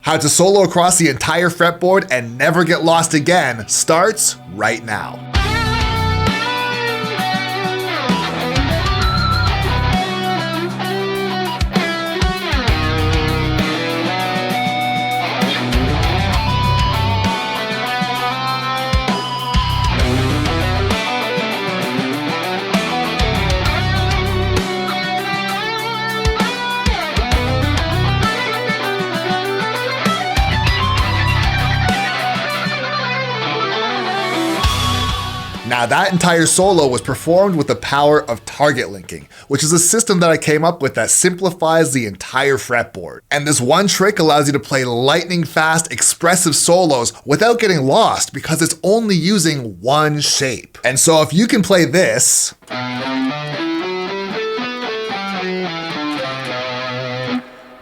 How to solo across the entire fretboard and never get lost again starts right now. Now that entire solo was performed with the power of target linking, which is a system that I came up with that simplifies the entire fretboard. And this one trick allows you to play lightning fast, expressive solos without getting lost because it's only using one shape. And so if you can play this,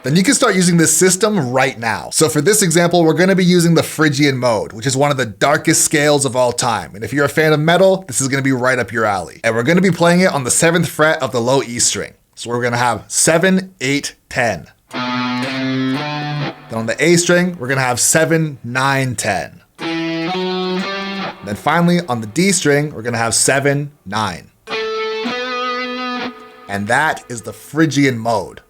then you can start using this system right now. So for this example, we're going to be using the Phrygian mode, which is one of the darkest scales of all time. And if you're a fan of metal, this is going to be right up your alley. And we're going to be playing it on the 7th fret of the low E string. So we're going to have 7, 8, 10. Then on the A string, we're going to have 7, 9, 10. Then finally on the D string, we're going to have 7, 9. And that is the Phrygian mode.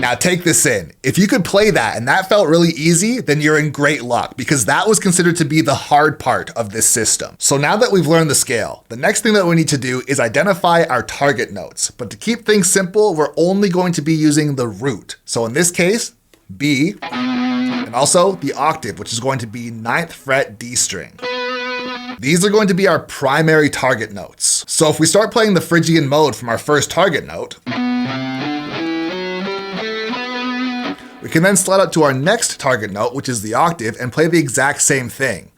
Now take this in. If you could play that and that felt really easy, then you're in great luck because that was considered to be the hard part of this system. So now that we've learned the scale, the next thing that we need to do is identify our target notes. But to keep things simple, we're only going to be using the root. So in this case, B, and also the octave, which is going to be 9th fret D string. These are going to be our primary target notes. So if we start playing the Phrygian mode from our first target note, we can then slide up to our next target note, which is the octave, and play the exact same thing.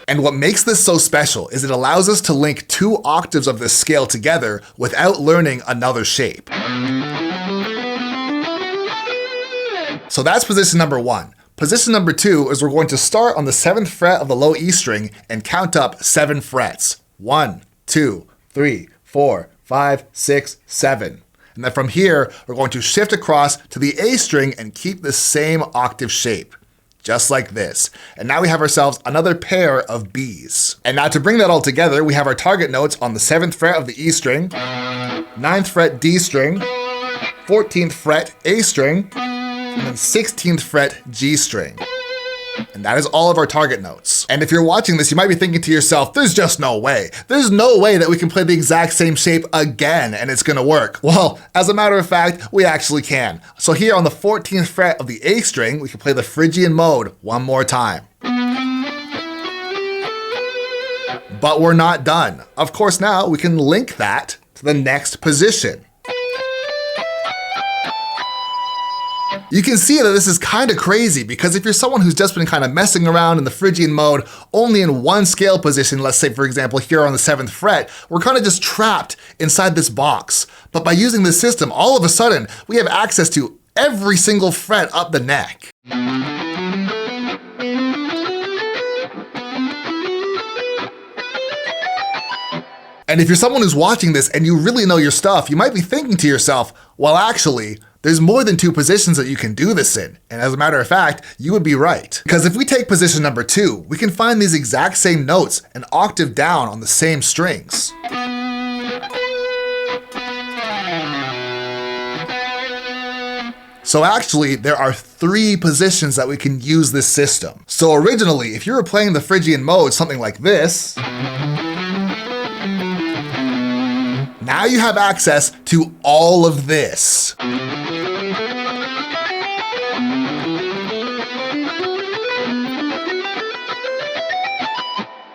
And what makes this so special is it allows us to link 2 octaves of this scale together without learning another shape. So that's position number 1. Position number 2 is we're going to start on the 7th fret of the low E string and count up 7 frets. 1, 2, 3, 4, 5, 6, 7. And then from here, we're going to shift across to the A string and keep the same octave shape, just like this. And now we have ourselves another pair of Bs. And now to bring that all together, we have our target notes on the 7th fret of the E string, 9th fret D string, 14th fret A string, and then 16th fret G string. And that is all of our target notes. And if you're watching this, you might be thinking to yourself, there's just no way. There's no way that we can play the exact same shape again and it's gonna work. Well, as a matter of fact, we actually can. So here on the 14th fret of the A string, we can play the Phrygian mode one more time. But we're not done. Of course, now we can link that to the next position. You can see that this is kind of crazy because if you're someone who's just been kind of messing around in the Phrygian mode only in one scale position, let's say for example here on the 7th fret, we're kind of just trapped inside this box. But by using this system, all of a sudden we have access to every single fret up the neck. And if you're someone who's watching this and you really know your stuff, you might be thinking to yourself, well actually, there's more than 2 positions that you can do this in. And as a matter of fact, you would be right. Because if we take position number 2, we can find these exact same notes an octave down on the same strings. So actually, there are 3 positions that we can use this system. So originally, if you were playing the Phrygian mode, something like this, now you have access to all of this.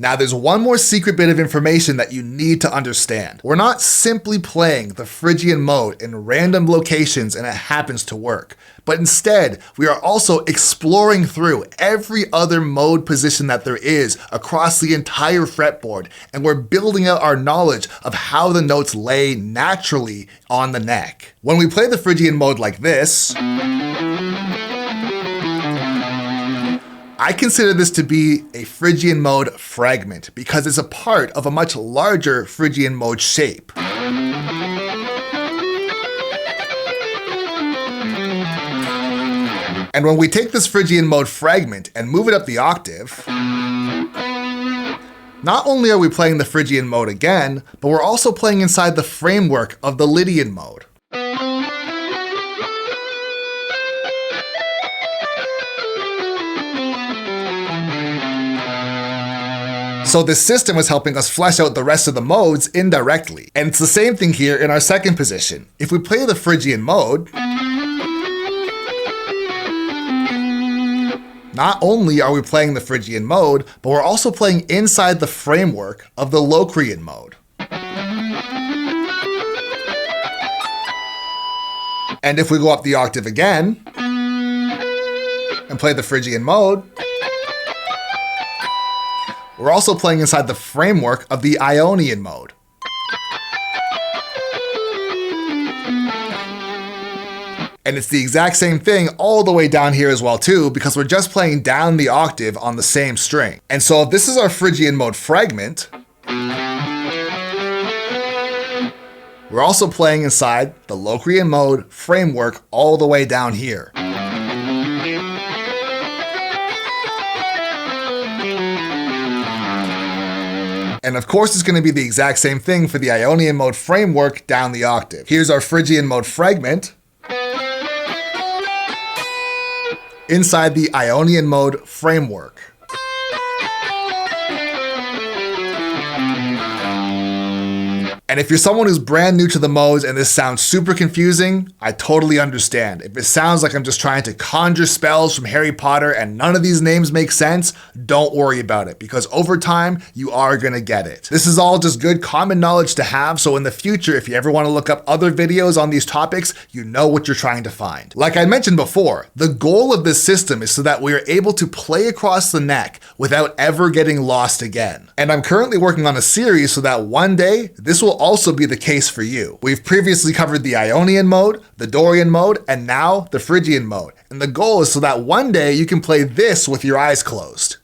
Now there's one more secret bit of information that you need to understand. We're not simply playing the Phrygian mode in random locations and it happens to work, but instead we are also exploring through every other mode position that there is across the entire fretboard, and we're building out our knowledge of how the notes lay naturally on the neck. When we play the Phrygian mode like this, I consider this to be a Phrygian mode fragment because it's a part of a much larger Phrygian mode shape. And when we take this Phrygian mode fragment and move it up the octave, not only are we playing the Phrygian mode again, but we're also playing inside the framework of the Lydian mode. So this system is helping us flesh out the rest of the modes indirectly. And it's the same thing here in our second position. If we play the Phrygian mode, not only are we playing the Phrygian mode, but we're also playing inside the framework of the Locrian mode. And if we go up the octave again and play the Phrygian mode, we're also playing inside the framework of the Ionian mode. And it's the exact same thing all the way down here as well too, because we're just playing down the octave on the same string. And so if this is our Phrygian mode fragment, we're also playing inside the Locrian mode framework all the way down here. And of course, it's going to be the exact same thing for the Ionian mode framework down the octave. Here's our Phrygian mode fragment inside the Ionian mode framework. And if you're someone who's brand new to the modes and this sounds super confusing, I totally understand. If it sounds like I'm just trying to conjure spells from Harry Potter and none of these names make sense, don't worry about it, because over time, you are gonna get it. This is all just good common knowledge to have, so in the future, if you ever wanna look up other videos on these topics, you know what you're trying to find. Like I mentioned before, the goal of this system is so that we are able to play across the neck without ever getting lost again. And I'm currently working on a series so that one day, this will also be the case for you. We've previously covered the Ionian mode, the Dorian mode, and now the Phrygian mode. And the goal is so that one day you can play this with your eyes closed.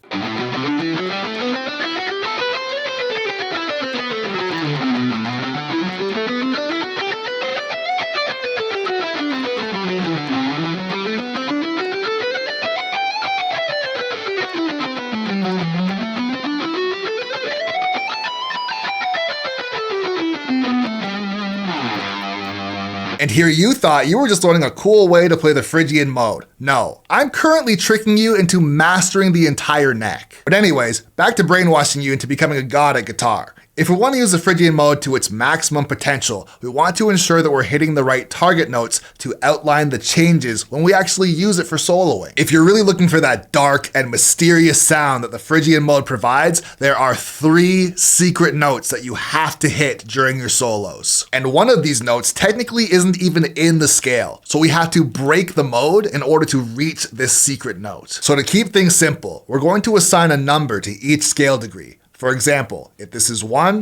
And here you thought you were just learning a cool way to play the Phrygian mode. No, I'm currently tricking you into mastering the entire neck. But anyways, back to brainwashing you into becoming a god at guitar. If we want to use the Phrygian mode to its maximum potential, we want to ensure that we're hitting the right target notes to outline the changes when we actually use it for soloing. If you're really looking for that dark and mysterious sound that the Phrygian mode provides, there are 3 secret notes that you have to hit during your solos. And one of these notes technically isn't even in the scale, so we have to break the mode in order to reach this secret note. So to keep things simple, we're going to assign a number to each scale degree. For example, if this is 1,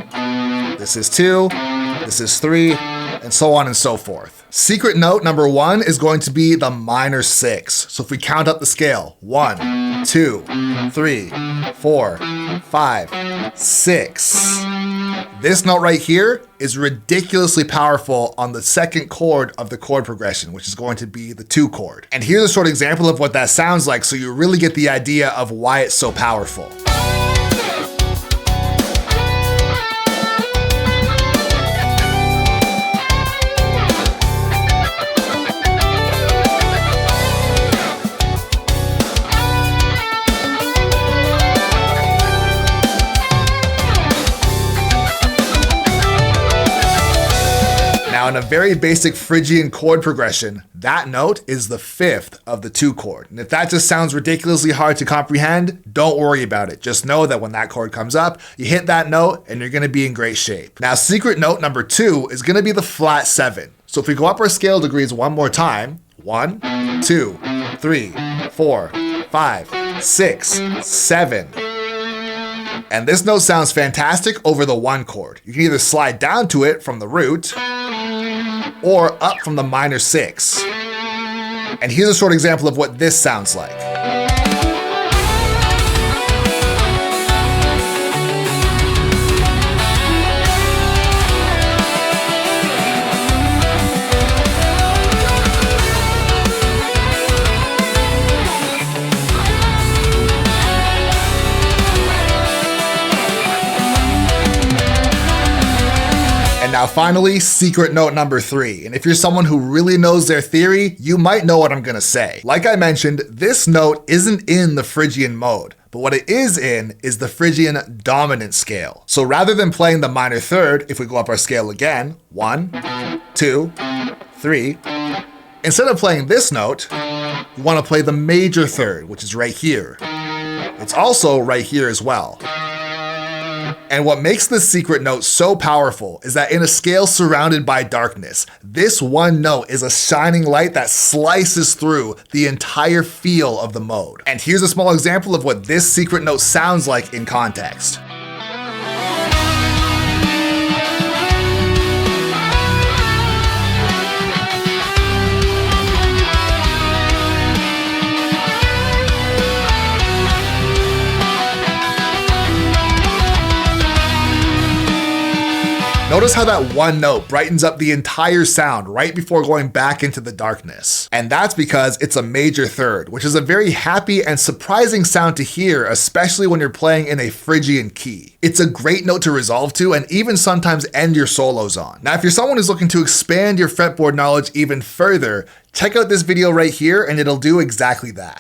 this is 2, this is 3, and so on and so forth. Secret note number 1 is going to be the minor 6. So if we count up the scale, 1, 2, 3, 4, 5, 6. This note right here is ridiculously powerful on the second chord of the chord progression, which is going to be the 2 chord. And here's a short example of what that sounds like so you really get the idea of why it's so powerful. Now, in a very basic Phrygian chord progression, that note is the 5th of the 2 chord. And if that just sounds ridiculously hard to comprehend, don't worry about it. Just know that when that chord comes up, you hit that note and you're gonna be in great shape. Now, secret note number 2 is gonna be the flat 7. So if we go up our scale degrees one more time, 1, 2, 3, 4, 5, 6, 7. And this note sounds fantastic over the 1 chord. You can either slide down to it from the root or up from the minor 6. And here's a short example of what this sounds like. Now finally, secret note number 3. And if you're someone who really knows their theory, you might know what I'm gonna say. Like I mentioned, this note isn't in the Phrygian mode, but what it is in is the Phrygian dominant scale. So rather than playing the minor third, if we go up our scale again, 1, 2, 3, instead of playing this note, you want to play the major third, which is right here. It's also right here as well. And what makes this secret note so powerful is that in a scale surrounded by darkness, this one note is a shining light that slices through the entire feel of the mode. And here's a small example of what this secret note sounds like in context. Notice how that one note brightens up the entire sound right before going back into the darkness. And that's because it's a major third, which is a very happy and surprising sound to hear, especially when you're playing in a Phrygian key. It's a great note to resolve to and even sometimes end your solos on. Now, if you're someone who's looking to expand your fretboard knowledge even further, check out this video right here and it'll do exactly that.